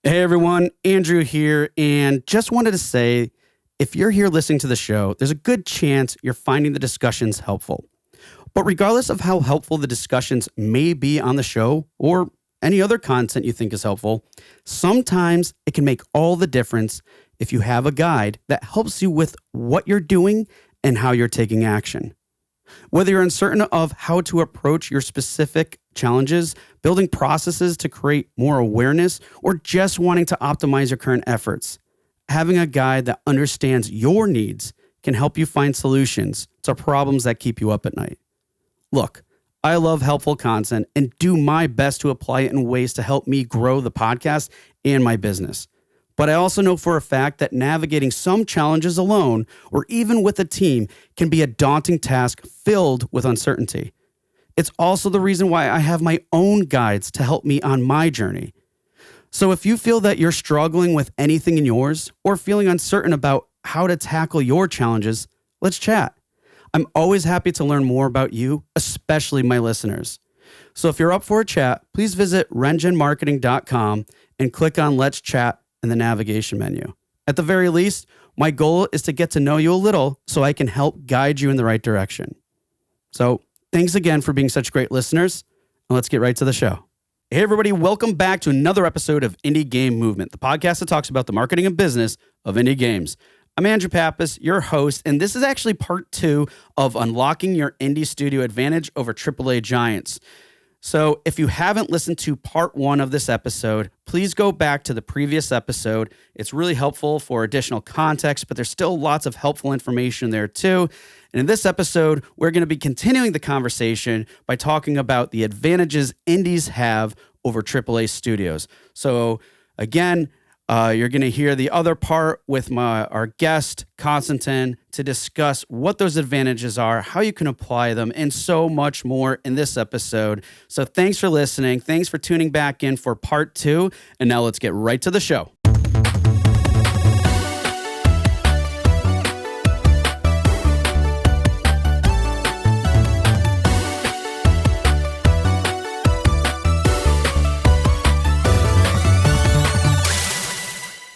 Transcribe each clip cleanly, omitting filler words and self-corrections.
Hey everyone, Andrew here, and just wanted to say, if you're here listening to the show, there's a good chance you're finding the discussions helpful. But regardless of how helpful the discussions may be on the show, or any other content you think is helpful, sometimes it can make all the difference if you have a guide that helps you with what you're doing and how you're taking action. Whether you're uncertain of how to approach your specific challenges, building processes to create more awareness, or just wanting to optimize your current efforts, having a guide that understands your needs can help you find solutions to problems that keep you up at night. Look, I love helpful content and do my best to apply it in ways to help me grow the podcast and my business. But I also know for a fact that navigating some challenges alone or even with a team can be a daunting task filled with uncertainty. It's also the reason why I have my own guides to help me on my journey. So if you feel that you're struggling with anything in yours or feeling uncertain about how to tackle your challenges, let's chat. I'm always happy to learn more about you, especially my listeners. So if you're up for a chat, please visit rengenmarketing.com and click on Let's Chat in the navigation menu. At the very least, my goal is to get to know you a little so I can help guide you in the right direction. So thanks again for being such great listeners, and let's get right to the show. Hey everybody, welcome back to another episode of Indie Game Movement, the podcast that talks about the marketing and business of indie games. I'm Andrew Pappas, your host, and this is actually part 2 of Unlocking Your Indie Studio Advantage over AAA Giants. So if you haven't listened to part 1 of this episode, please go back to the previous episode. It's really helpful for additional context, but there's still lots of helpful information there too. And in this episode, we're going to be continuing the conversation by talking about the advantages indies have over AAA studios. So again, you're going to hear the other part with our guest, Konstantin, to discuss what those advantages are, how you can apply them, and so much more in this episode. So thanks for listening. Thanks for tuning back in for part 2. And now let's get right to the show.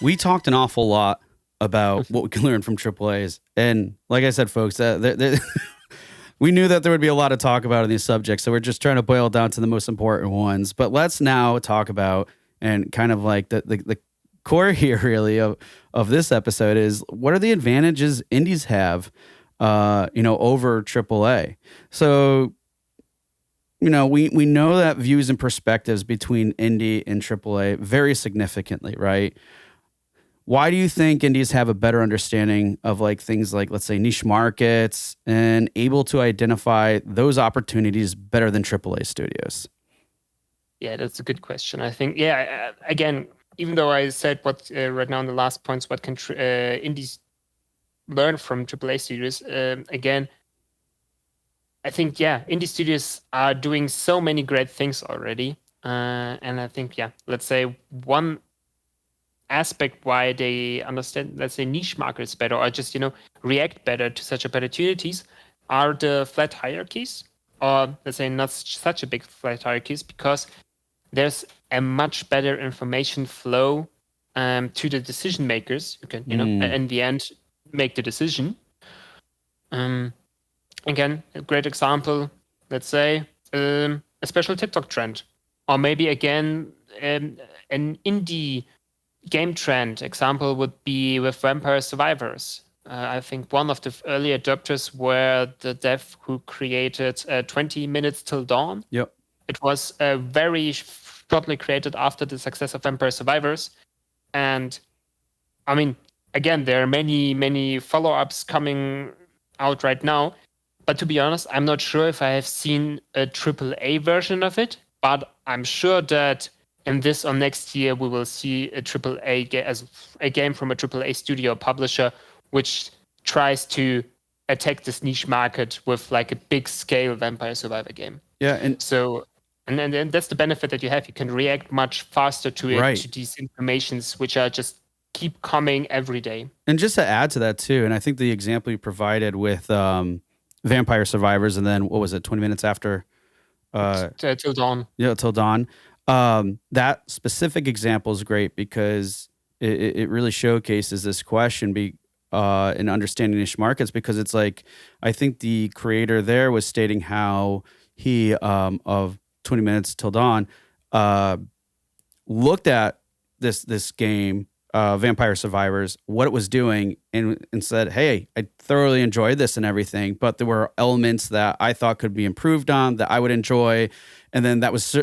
We talked an awful lot about what we can learn from AAAs. And like I said, folks, we knew that there would be a lot to talk about in these subjects. So we're just trying to boil down to the most important ones. But let's now talk about, and kind of like the core here really of this episode is, what are the advantages indies have, over AAA? So, we know that views and perspectives between indie and AAA vary significantly, right? Why do you think indies have a better understanding of things like, let's say, niche markets and able to identify those opportunities better than AAA studios? Yeah, that's a good question. I think, again, even though I said what right now in the last points, what can indies learn from AAA studios, again, I think, indie studios are doing so many great things already. And I think, let's say one aspect why they understand, let's say, niche markets better, or just, react better to such opportunities, are the flat hierarchies, or let's say not such a big flat hierarchies, because there's a much better information flow to the decision makers who can, in the end, make the decision. Again, a great example, let's say, a special TikTok trend, or maybe again an indie game trend example would be with Vampire Survivors. I think one of the early adopters were the dev who created 20 Minutes Till Dawn. Yep. It was very shortly created after the success of Vampire Survivors. And I mean, again, there are many, many follow-ups coming out right now. But to be honest, I'm not sure if I have seen a AAA version of it, but I'm sure that in this or next year, we will see a a game from a AAA studio publisher, which tries to attack this niche market with a big scale Vampire Survivor game. Yeah, and so, and then that's the benefit that you have. You can react much faster to it, right, to these informations, which are just keep coming every day. And just to add to that too, and I think the example you provided with Vampire Survivors, and then what was it, 20 minutes after? Till Dawn. Yeah, Till Dawn. That specific example is great because it really showcases this question in understanding niche markets, because it's like, I think the creator there was stating how he, of 20 Minutes Till Dawn, looked at this game, Vampire Survivors, what it was doing, and said, hey, I thoroughly enjoyed this and everything, but there were elements that I thought could be improved on that I would enjoy. And then that was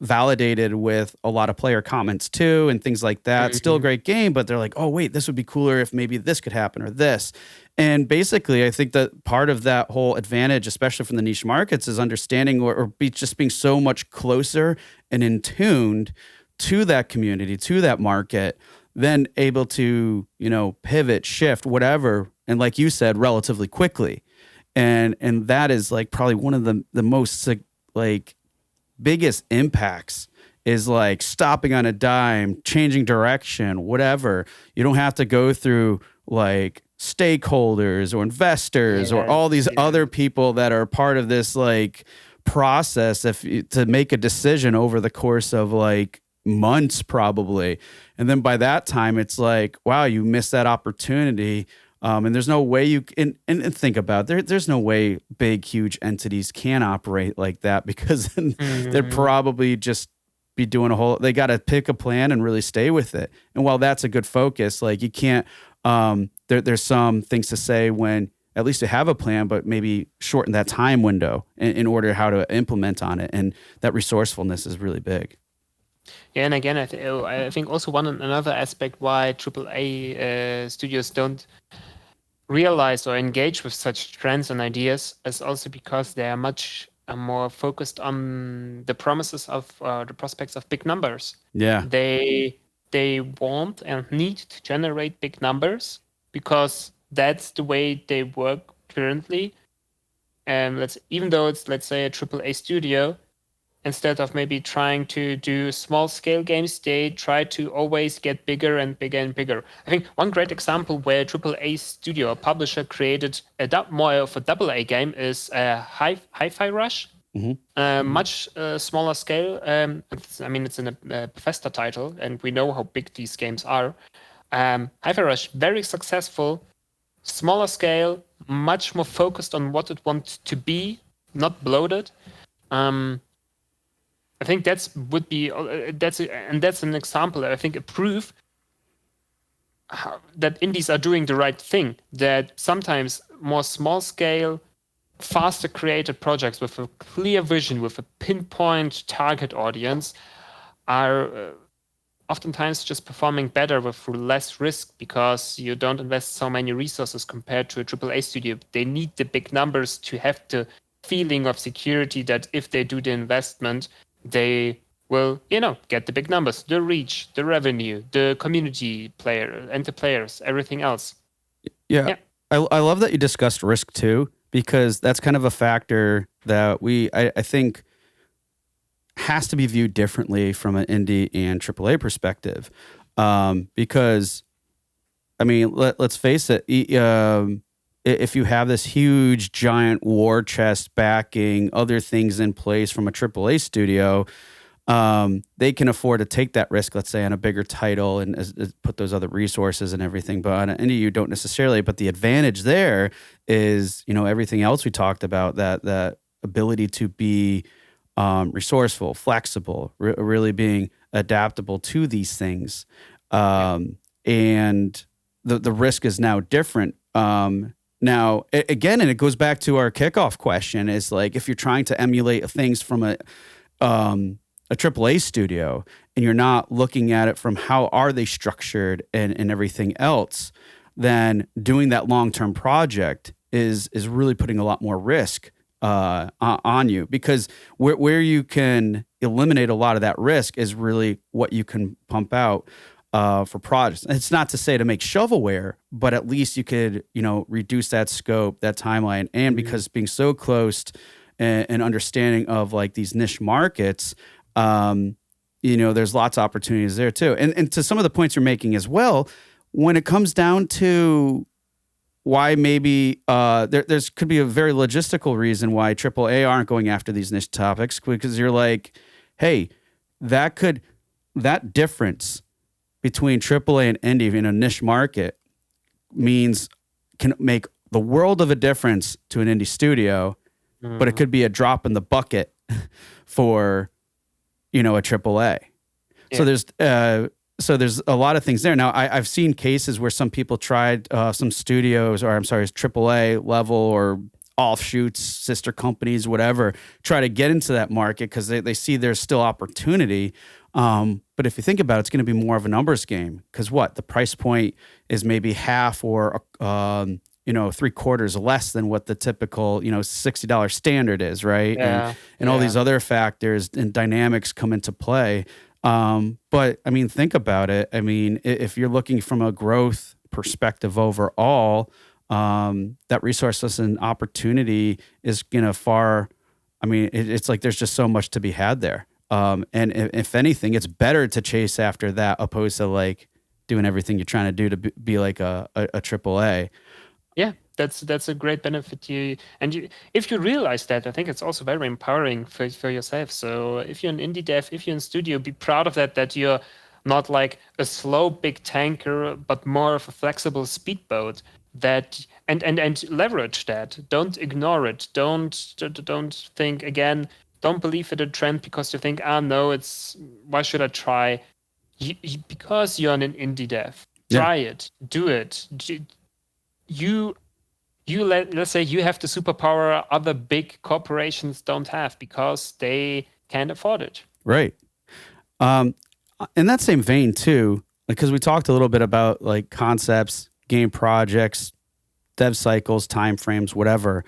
validated with a lot of player comments too and things like that. Still a great game, but they're like, oh, wait, this would be cooler if maybe this could happen or this. And basically, I think that part of that whole advantage, especially from the niche markets, is understanding just being so much closer and in tuned to that community, to that market, then able to, pivot, shift, whatever. And like you said, relatively quickly. And that is like probably one of the most like biggest impacts, is like stopping on a dime, changing direction, whatever. You don't have to go through like stakeholders or investors or all these other people that are part of this like process to make a decision over the course of like months probably. And then by that time, it's like, wow, you missed that opportunity. And there's no way you can, and think about it, there's no way big, huge entities can operate like that, because they'd probably just be doing they got to pick a plan and really stay with it. And while that's a good focus, like you can't, there's some things to say when at least you have a plan, but maybe shorten that time window in order how to implement on it. And that resourcefulness is really big. Yeah, and again, I think also another aspect why AAA studios don't realize or engage with such trends and ideas is also because they are much more focused on the promises of the prospects of big numbers. Yeah, they want and need to generate big numbers because that's the way they work currently. And even though it's, let's say, a AAA studio, instead of maybe trying to do small scale games, they try to always get bigger and bigger and bigger. I think one great example where a AAA studio or publisher created more of a AA game is Hi-Fi Rush. Much smaller scale. It's in a Bethesda title, and we know how big these games are. Hi-Fi Rush, very successful, smaller scale, much more focused on what it wants to be, not bloated. I think that's an example. I think a proof that indies are doing the right thing. That sometimes more small scale, faster created projects with a clear vision, with a pinpoint target audience, are oftentimes just performing better with less risk, because you don't invest so many resources compared to a AAA studio. They need the big numbers to have the feeling of security that if they do the investment, they will, get the big numbers, the reach, the revenue, the community player and the players, everything else. Yeah. I love that you discussed risk too, because that's kind of a factor that I think has to be viewed differently from an indie and AAA perspective. Because, I mean, let's face it, if you have this huge, giant war chest backing other things in place from a AAA studio, they can afford to take that risk, let's say, on a bigger title and put those other resources and everything. But on an indie, you don't necessarily. But the advantage there is, everything else we talked about, that ability to be resourceful, flexible, really being adaptable to these things. And the risk is now different. Now, again, and it goes back to our kickoff question, is like, if you're trying to emulate things from a AAA studio and you're not looking at it from how are they structured and everything else, then doing that long-term project is really putting a lot more risk on you, because where you can eliminate a lot of that risk is really what you can pump out for projects. It's not to say to make shovelware, but at least you could, reduce that scope, that timeline. And because being so close and understanding of like these niche markets, there's lots of opportunities there too. And to some of the points you're making as well, when it comes down to why maybe there's could be a very logistical reason why AAA aren't going after these niche topics, because you're like, hey, that difference between AAA and indie in a niche market can make the world of a difference to an indie studio, but it could be a drop in the bucket for, a AAA. Yeah. So there's a lot of things there. Now I've seen cases where some people tried, some studios, or I'm sorry, AAA level or offshoots, sister companies, whatever, try to get into that market because they see there's still opportunity. But if you think about it, it's going to be more of a numbers game because the price point is maybe half or, 3/4 less than what the typical, $60 standard is, right? Yeah. And all these other factors and dynamics come into play. But I mean, think about it. I mean, if you're looking from a growth perspective overall, that resources and opportunity is it's like there's just so much to be had there. And if anything, it's better to chase after that opposed to like doing everything you're trying to do to be like a AAA. Yeah, that's a great benefit to you. And if you realize that, I think it's also very empowering for yourself. So if you're an indie dev, if you're in studio, be proud of that you're not like a slow big tanker, but more of a flexible speedboat. That and leverage that. Don't ignore it. Don't think again. Don't believe in a trend because you think, no, why should I try? Because you're an indie dev, try it, do it. Let's say you have the superpower other big corporations don't have because they can't afford it. Right. In that same vein too, because we talked a little bit about like concepts, game projects, dev cycles, timeframes, whatever.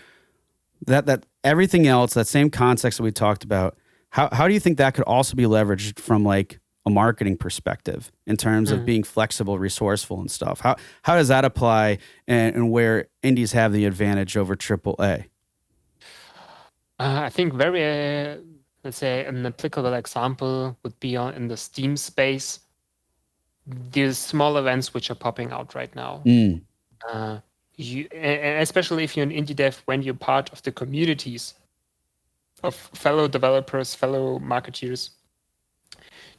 That everything else, that same context that we talked about, how do you think that could also be leveraged from like a marketing perspective in terms of being flexible, resourceful and stuff? How does that apply and where indies have the advantage over AAA? I think very, let's say an applicable example would be in the Steam space. These small events which are popping out right now. Especially if you're an indie dev, when you're part of the communities of fellow developers, fellow marketeers,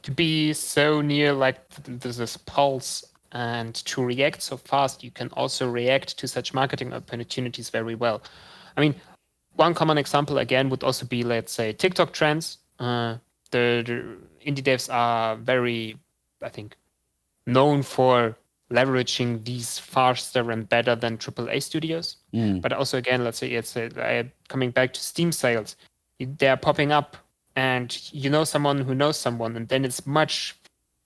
to be so near like this pulse and to react so fast, you can also react to such marketing opportunities very well. I mean, one common example again would also be, let's say, TikTok trends. The indie devs are very, I think, known for leveraging these faster and better than AAA studios. But also again, let's say coming back to Steam sales, they're popping up and you know someone who knows someone, and then it's much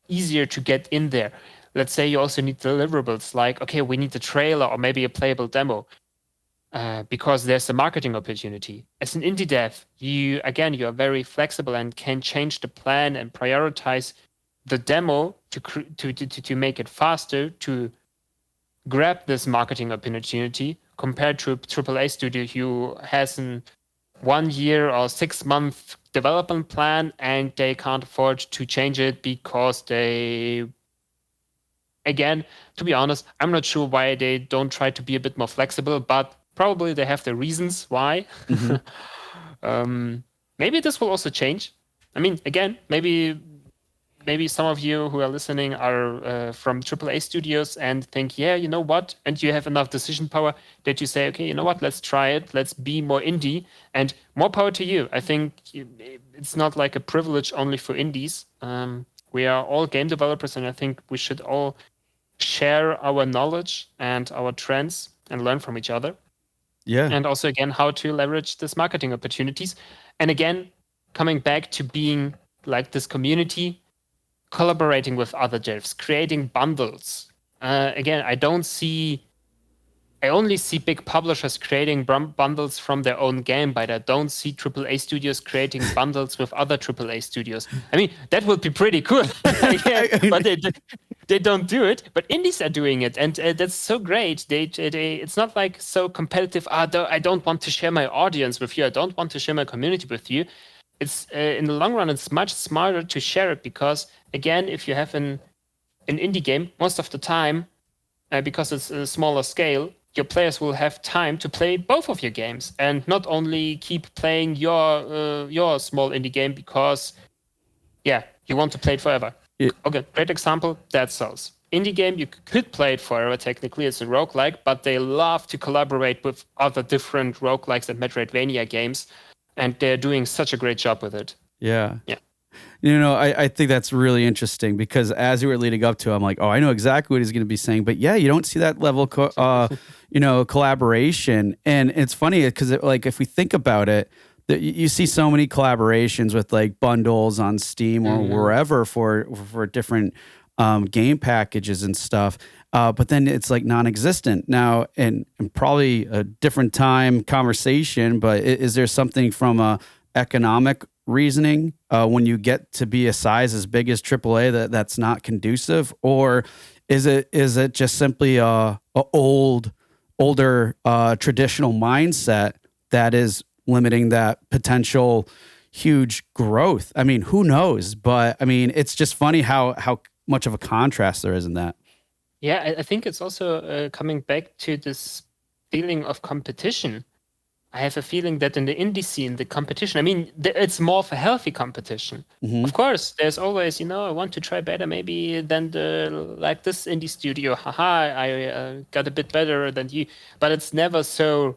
easier to get in there. Let's say you also need deliverables like, okay, we need a trailer or maybe a playable demo because there's a marketing opportunity. As an indie dev, you are very flexible and can change the plan and prioritize the demo to make it faster, to grab this marketing opportunity compared to a AAA studio who has an 1 year or 6 month development plan and they can't afford to change it because they, again, to be honest, I'm not sure why they don't try to be a bit more flexible, but probably they have their reasons why. Maybe this will also change. I mean, again, maybe some of you who are listening are from AAA studios and think, yeah, you know what? And you have enough decision power that you say, okay, you know what? Let's try it. Let's be more indie, and more power to you. I think it's not like a privilege only for indies. We are all game developers, and I think we should all share our knowledge and our trends and learn from each other. Yeah. And also, again, how to leverage this marketing opportunities. And again, coming back to being like this community, collaborating with other devs, creating bundles. Again, I only see big publishers creating bundles from their own game, but I don't see AAA studios creating bundles with other AAA studios. I mean, that would be pretty cool, but they don't do it. But indies are doing it, and that's so great. It's not like so competitive. I don't want to share my audience with you. I don't want to share my community with you. It's in the long run, it's much smarter to share it because, again, if you have an indie game, most of the time, because it's a smaller scale, your players will have time to play both of your games and not only keep playing your small indie game because, You want to play it forever. Okay, great example, Dead Cells. Indie game, you could play it forever, technically, it's a roguelike, but they love to collaborate with other different roguelikes and Metroidvania games, and they're doing such a great job with it. Yeah. Yeah. I think that's really interesting because as you were leading up to it, I'm like, oh, I know exactly what he's going to be saying. But yeah, you don't see that level, collaboration. And it's funny because like if we think about it, you see so many collaborations with like bundles on Steam or wherever for different game packages and stuff. But then it's like non-existent now, and probably a different time conversation. But is there something from a economic reasoning when you get to be a size as big as AAA that's not conducive, or is it just simply a older traditional mindset that is limiting that potential huge growth? I mean, who knows? But I mean, it's just funny how much of a contrast there is in that. Yeah, I think it's also coming back to this feeling of competition. I have a feeling that in the indie scene, the competition, I mean, it's more of a healthy competition. Of course, there's always, I want to try better maybe than like this indie studio. Haha, I got a bit better than you. But it's never so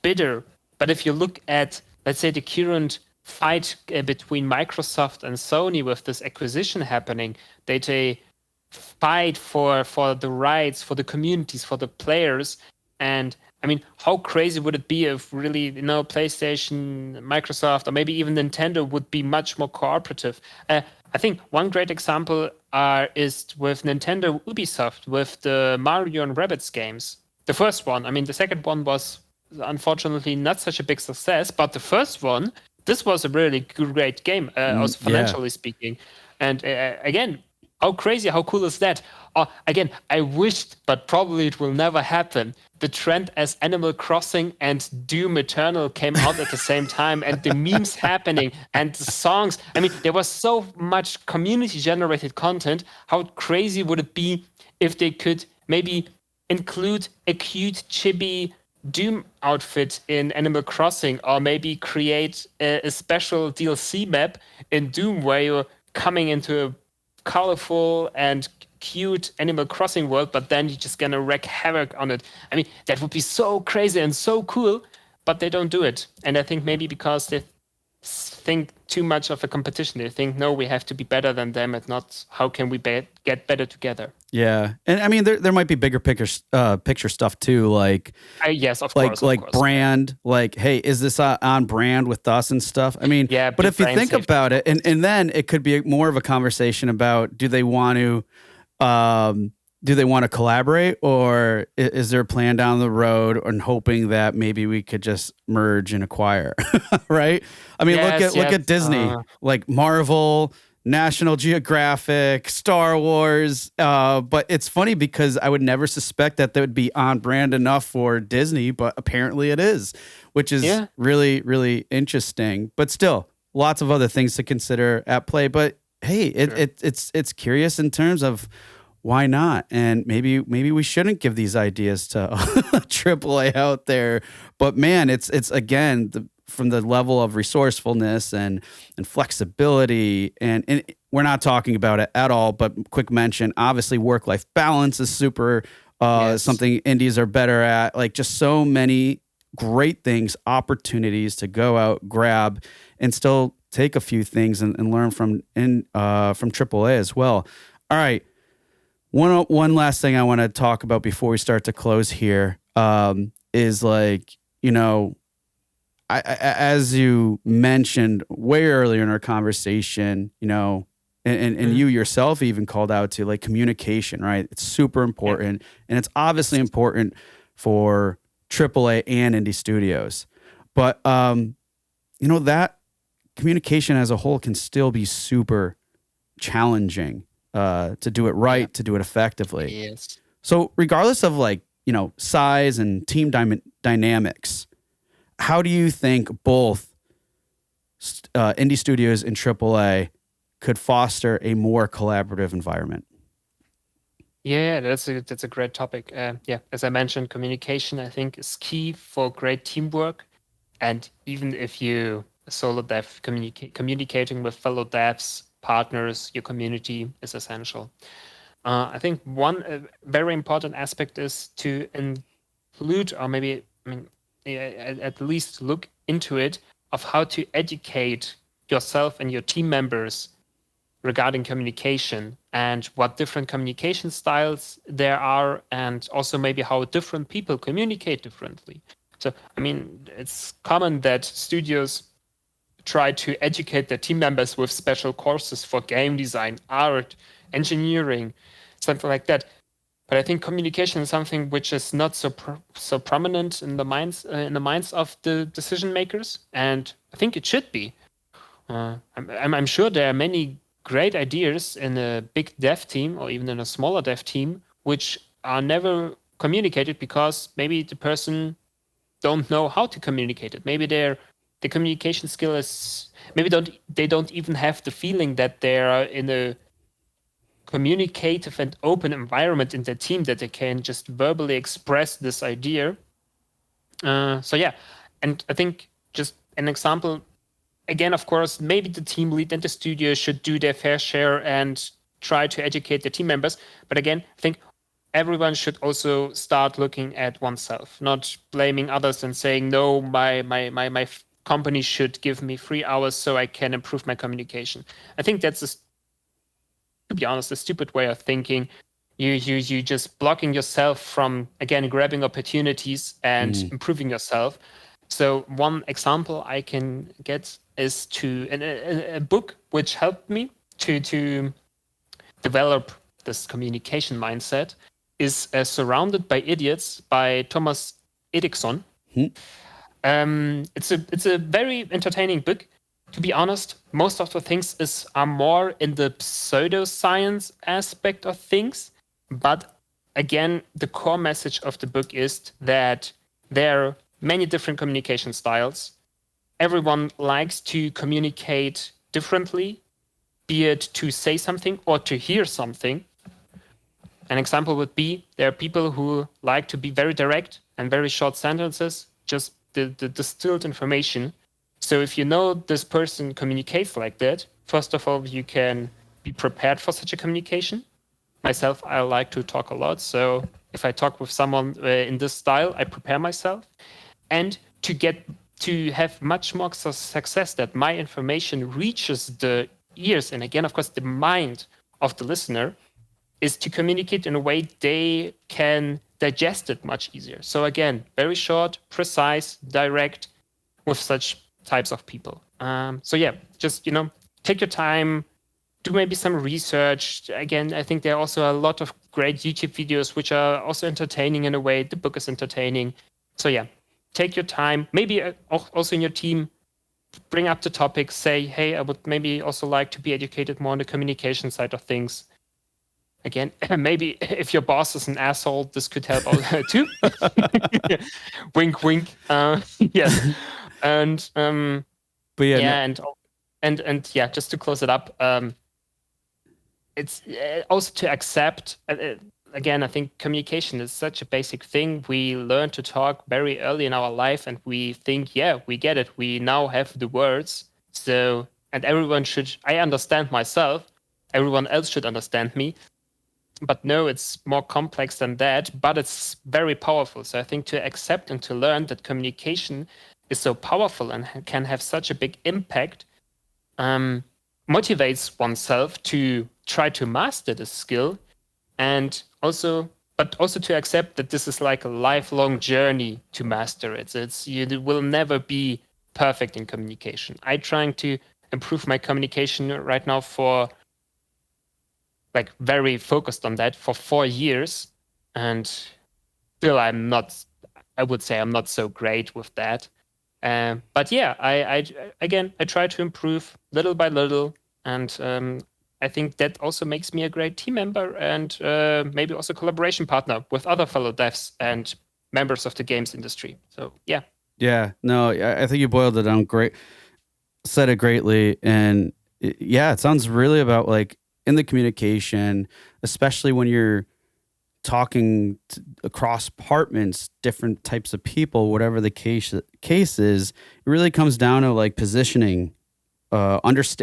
bitter. But if you look at, let's say, the current fight between Microsoft and Sony with this acquisition happening, they fight for the rights, for the communities, for the players. And I mean, how crazy would it be if really, PlayStation, Microsoft, or maybe even Nintendo would be much more cooperative? I think one great example is with Nintendo Ubisoft with the Mario and Rabbids games. The first one, I mean, the second one was unfortunately not such a big success, but the first one, this was a really great game, also financially speaking. And again, how crazy, how cool is that? Again, I wished, but probably it will never happen. The trend as Animal Crossing and Doom Eternal came out at the same time, and the memes happening and the songs. I mean, there was so much community-generated content. How crazy would it be if they could maybe include a cute, chibi Doom outfit in Animal Crossing, or maybe create a special DLC map in Doom where you're coming into a colorful and cute Animal Crossing world, but then you're just gonna wreak havoc on it. I mean, that would be so crazy and so cool, but they don't do it. And I think maybe because they think too much of a competition. They think, no, we have to be better than them, and not how can we get better together. Yeah, and I mean, there might be bigger picture stuff too, like yes, of course, of course. Brand, like, hey, is this on brand with us and stuff? I mean, yeah, but if you think about it, and then it could be more of a conversation about do they want to collaborate, or is there a plan down the road and hoping that maybe we could just merge and acquire, right? I mean, look at Disney, like Marvel, National Geographic, Star Wars. But it's funny because I would never suspect that would be on brand enough for Disney, but apparently it is, which is really, really interesting. But still, lots of other things to consider at play. But hey, it's curious in terms of why not? And maybe we shouldn't give these ideas to AAA out there. But man, it's again from the level of resourcefulness and flexibility, and we're not talking about it at all. But quick mention, obviously, work-life balance is super something indies are better at. Like just so many great things, opportunities to go out, grab, and still take a few things and learn from AAA as well. All right. One last thing I want to talk about before we start to close here is like, as you mentioned way earlier in our conversation, and you yourself even called out to like communication, right? It's super important, and it's obviously important for AAA and indie studios. But that communication as a whole can still be super challenging. To do it right, to do it effectively. Yes. So regardless of size and team dynamics, how do you think both indie studios and AAA could foster a more collaborative environment? Yeah, that's a great topic. As I mentioned, communication I think is key for great teamwork, and even if you solo dev communicating with fellow devs, partners, your community is essential. I think one very important aspect is to include, or maybe, at least look into it, of how to educate yourself and your team members regarding communication and what different communication styles there are, and also maybe how different people communicate differently. So, it's common that studios try to educate their team members with special courses for game design, art, engineering, something like that. But I think communication is something which is not so prominent in the minds of the decision makers, and I think it should be. I'm sure there are many great ideas in a big dev team or even in a smaller dev team which are never communicated because maybe the person don't know how to communicate it. Maybe the communication skill is, maybe they don't even have the feeling that they are in a communicative and open environment in their team that they can just verbally express this idea. So yeah, and I think just an example, again, of course, maybe the team lead and the studio should do their fair share and try to educate the team members. But again, I think everyone should also start looking at oneself, not blaming others and saying, no, my company should give me 3 hours so I can improve my communication. I think that's, to be honest, a stupid way of thinking. You just blocking yourself from, again, grabbing opportunities and improving yourself. So one example I can get is a book which helped me to develop this communication mindset is Surrounded by Idiots by Thomas Edison. It's a very entertaining book. To be honest, most of the things are more in the pseudoscience aspect of things. But again, the core message of the book is that there are many different communication styles. Everyone likes to communicate differently, be it to say something or to hear something. An example would be there are people who like to be very direct and very short sentences, just the distilled information. So if you know this person communicates like that, first of all, you can be prepared for such a communication. Myself, I like to talk a lot. So if I talk with someone in this style, I prepare myself. And to have much more success that my information reaches the ears and, again, of course, the mind of the listener, is to communicate in a way they can digest it much easier. So again, very short, precise, direct with such types of people. So yeah, just, take your time, do maybe some research. Again, I think there are also a lot of great YouTube videos which are also entertaining in a way. The book is entertaining. So yeah, take your time. Maybe also in your team, bring up the topic, say, hey, I would maybe also like to be educated more on the communication side of things. Again, maybe if your boss is an asshole, this could help too. Wink, wink. Yes. And but yeah, and yeah, just to close it up, it's also to accept. Again, I think communication is such a basic thing. We learn to talk very early in our life, and we think, yeah, we get it. We now have the words. So, and everyone should. I understand myself. Everyone else should understand me. But no, it's more complex than that, but it's very powerful. So I think to accept and to learn that communication is so powerful and can have such a big impact, motivates oneself to try to master this skill, and also to accept that this is like a lifelong journey to master it. You will never be perfect in communication. I'm trying to improve my communication right now for very focused on that for 4 years, and still I would say I'm not so great with that. But yeah, I try to improve little by little, and I think that also makes me a great team member and maybe also collaboration partner with other fellow devs and members of the games industry. So yeah. Yeah, no, I think you boiled it down great, said it greatly, and it sounds really about in the communication, especially when you're talking across departments, different types of people, whatever the case is, it really comes down to positioning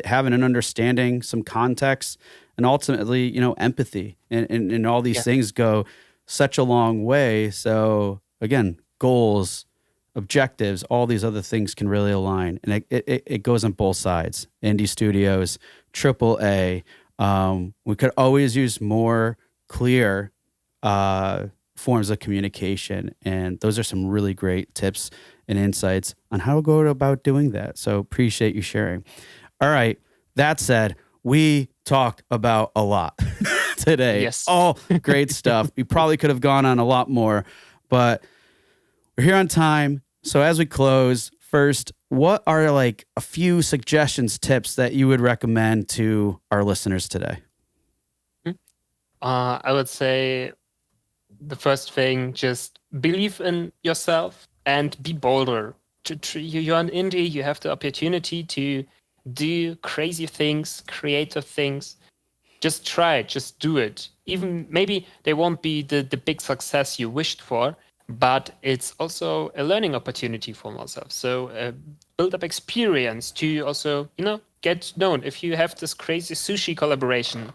having an understanding, some context, and ultimately, empathy, and all these Yeah. things go such a long way. So again, goals, objectives, all these other things can really align, and it goes on both sides. Indie studios, AAA. We could always use more clear forms of communication, and those are some really great tips and insights on how to go about doing that. So appreciate you sharing. All right. That said, we talked about a lot today. Yes. All great stuff. We probably could have gone on a lot more, but we're here on time. So as we close, first, what are like a few suggestions, tips that you would recommend to our listeners today? I would say the first thing, just believe in yourself and be bolder. You're an indie, you have the opportunity to do crazy things, creative things. Just try it, just do it. Even maybe they won't be the big success you wished for, but it's also a learning opportunity for myself. So build up experience to also, get known. If you have this crazy sushi collaboration,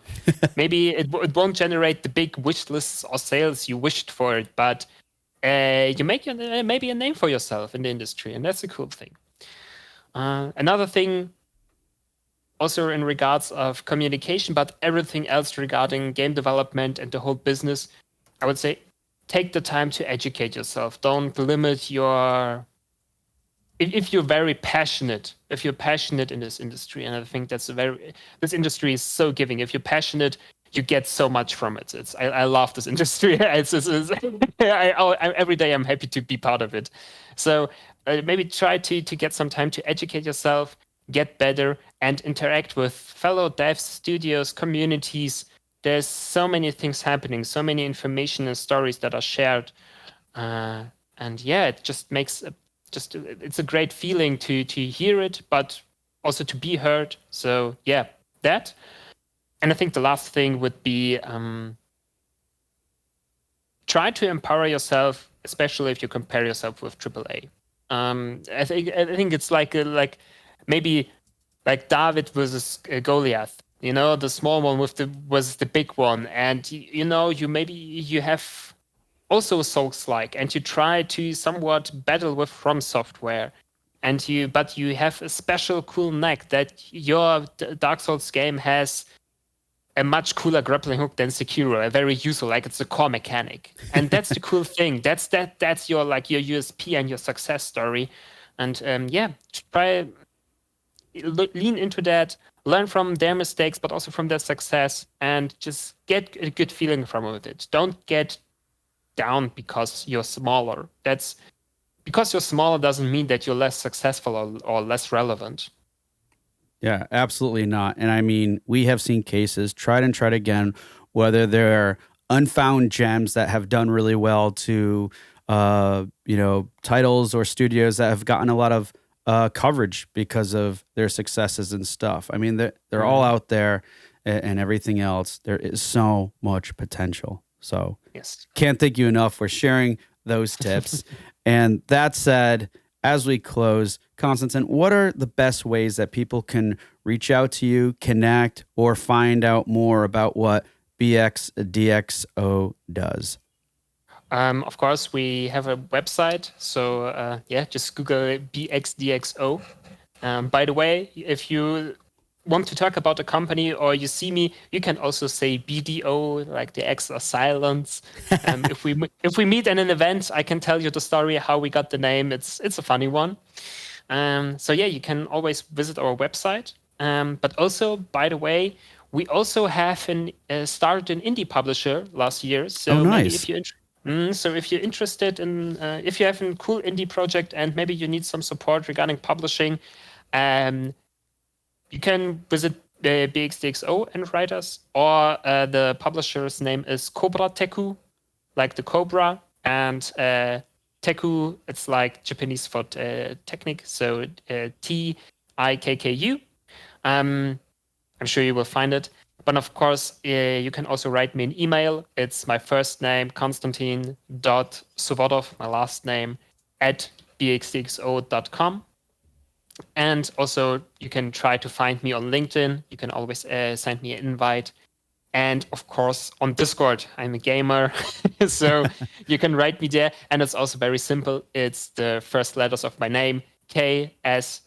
maybe it won't generate the big wish lists or sales you wished for it, but you make maybe a name for yourself in the industry, and that's a cool thing. Another thing, also in regards of communication, but everything else regarding game development and the whole business, I would say take the time to educate yourself. Don't limit your... If you're very passionate, if you're passionate in this industry, and I think this industry is so giving. If you're passionate, you get so much from it. I love this industry. Every day I'm happy to be part of it. So maybe try to get some time to educate yourself, get better, and interact with fellow devs, studios, communities. There's so many things happening, so many information and stories that are shared. And yeah, it just makes it's a great feeling to hear it, but also to be heard. So yeah, that. And I think the last thing would be try to empower yourself, especially if you compare yourself with AAA. I think it's like maybe like David versus Goliath. The small one was the big one, and you have also Souls-like, and you try to somewhat battle with From Software, but you have a special cool knack that your Dark Souls game has a much cooler grappling hook than Sekiro, a very useful, like it's a core mechanic, and that's the cool thing. That's your your USP and your success story, and try lean into that, learn from their mistakes, but also from their success, and just get a good feeling from it. Don't get down because you're smaller. Because you're smaller doesn't mean that you're less successful or less relevant. Yeah, absolutely not. And I mean, we have seen cases tried and tried again, whether they're unfound gems that have done really well to, titles or studios that have gotten a lot of coverage because of their successes and stuff. I mean, they're all out there, and everything else. There is so much potential. So Yes, can't thank you enough for sharing those tips. And that said, as we close, Konstantin, what are the best ways that people can reach out to you, connect, or find out more about what BXDXO does? Of course, we have a website. So just Google BXDXO. By the way, if you want to talk about a company or you see me, you can also say BDO, like the X are silence. If we meet at an event, I can tell you the story how we got the name. It's a funny one. So yeah, you can always visit our website. But also, by the way, we also have started an indie publisher last year. So nice. maybe if you're interested in, if you have a cool indie project and maybe you need some support regarding publishing, you can visit BXDXO and write us, or the publisher's name is Cobra Teku, like the Cobra, and Teku, it's like Japanese for technique, so TIKKU. I'm sure you will find it. But of course, you can also write me an email. It's my first name, Konstantin.Suvorov, my last name, @bxdxo.com. And also, you can try to find me on LinkedIn. You can always send me an invite. And of course, on Discord, I'm a gamer. So you can write me there. And it's also very simple. It's the first letters of my name, ks.bxdxo.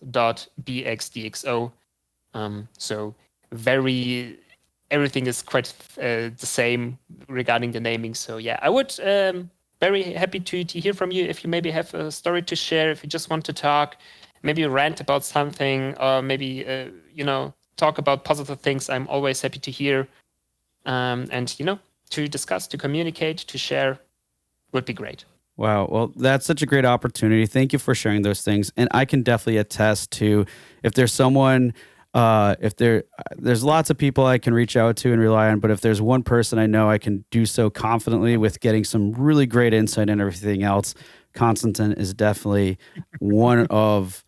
So everything is quite the same regarding the naming. So yeah, I would very happy to hear from you if you maybe have a story to share, if you just want to talk, maybe rant about something, or maybe talk about positive things. I'm always happy to hear, and to discuss, to communicate, to share would be great. Wow. Well, that's such a great opportunity. Thank you for sharing those things. And I can definitely attest to if there's someone, there's lots of people I can reach out to and rely on, but if there's one person I know I can do so confidently with getting some really great insight and everything else, Konstantin is definitely one of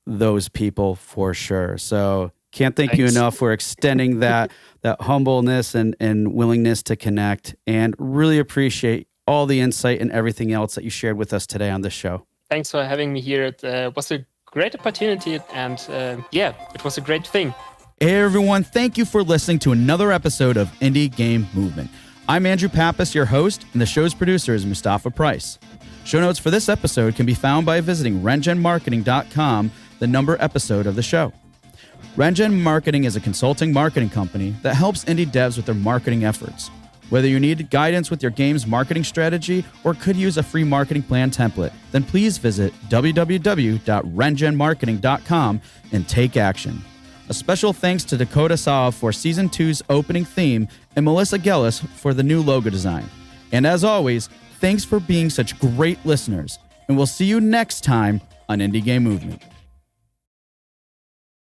those people for sure. So can't thank you enough for extending that humbleness and willingness to connect, and really appreciate all the insight and everything else that you shared with us today on this show. Thanks for having me here. It was a great opportunity, and it was a great thing. Hey everyone, thank you for listening to another episode of Indie Game Movement. I'm Andrew Pappas, your host, and the show's producer is Mustafa Price. Show notes for this episode can be found by visiting rengenmarketing.com, the number episode of the show. Rengen Marketing is a consulting marketing company that helps indie devs with their marketing efforts. Whether you need guidance with your game's marketing strategy or could use a free marketing plan template, then please visit www.rengenmarketing.com and take action. A special thanks to Dakota Saw for Season 2's opening theme and Melissa Gellis for the new logo design. And as always, thanks for being such great listeners, and we'll see you next time on Indie Game Movement.